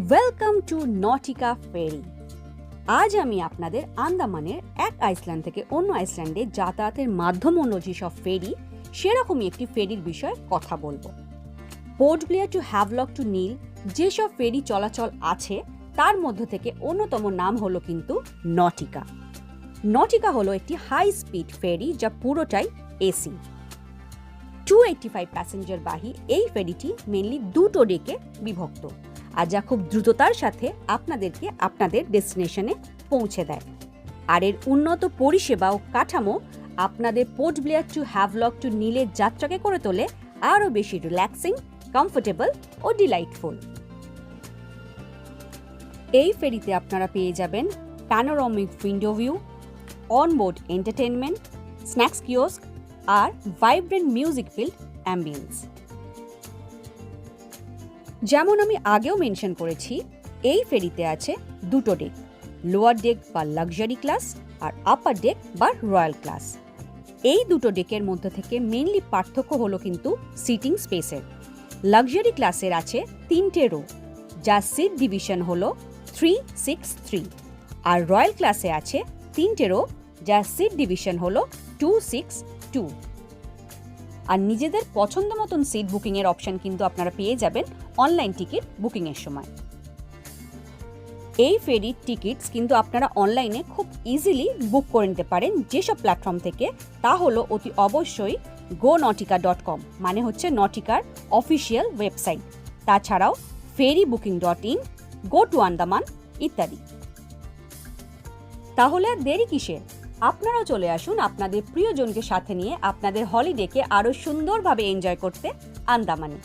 Welcome to Nautika ফেরি। আজ আমি আপনাদের আন্দামানের এক আইসল্যান্ড থেকে অন্য আইসল্যান্ডে যাতায়াতের মাধ্যম হল যেসব ফেরি, সেরকমই একটি ফেরির বিষয়ে কথা বলবো। পোর্ট ব্লেয়ার টু হ্যাভলক টু নীল যেসব ফেরি চলাচল আছে তার মধ্য থেকে অন্যতম নাম হলো কিন্তু নটিকা। নটিকা হলো একটি হাই স্পিড ফেরি যা পুরোটাই এসি। 285 প্যাসেঞ্জার বাহী এই ফেরিটি মেনলি দুটো ডেকে বিভক্ত, আর যা খুব দ্রুততার সাথে আপনাদেরকে আপনাদের ডেস্টিনেশনে পৌঁছে দেয়। আর এর উন্নত পরিষেবা ও কাঠামো আপনাদের পোর্ট ব্লেয়ার টু হ্যাভলক টু নীলের যাত্রাকে করে তোলে আরও বেশি রিল্যাক্সিং, কমফোর্টেবল ও ডিলাইটফুল। এই ফেরিতে আপনারা পেয়ে যাবেন panoramic window view, onboard entertainment, snacks kiosk আর ভাইব্রেন্ট মিউজিক ফিল্ড অ্যাম্বিয়েন্স। যেমন আমি আগেও মেনশন করেছি, এই ফেরিতে আছে দুটো ডেক, লোয়ার ডেক বা লাক্সারি ক্লাস আর আপার ডেক বা রয়্যাল ক্লাস। এই দুটো ডেকের মধ্যে থেকে মেইনলি পার্থক্য হলো কিন্তু সিটিং স্পেসের। লাক্সারি ক্লাসের আছে 3টে রো, যার সিট ডিভিশন হলো 363, আর রয়্যাল ক্লাসে আছে 3টে রো, যার সিট ডিভিশন হলো 262। আর নিজেদের পছন্দ মতন সিট বুকিংয়ের অপশন কিন্তু আপনারা পেয়ে যাবেন অনলাইন টিকিট বুকিংয়ের সময়। এই ফেরির টিকিটস কিন্তু আপনারা অনলাইনে খুব ইজিলি বুক করে নিতে পারেন যেসব প্ল্যাটফর্ম থেকে, তা হলো অতি অবশ্যই gonautica.com, মানে হচ্ছে নটিকার অফিসিয়াল ওয়েবসাইট। তাছাড়াও ferrybooking.in, গো টু আন্দামান ইত্যাদি। তাহলে আর দেরি কিসের? আপনারাও চলে আসুন আপনাদের প্রিয়জনকে সাথে নিয়ে আপনাদের হলিডেকে আরও সুন্দরভাবে এনজয় করতে আন্দামানে।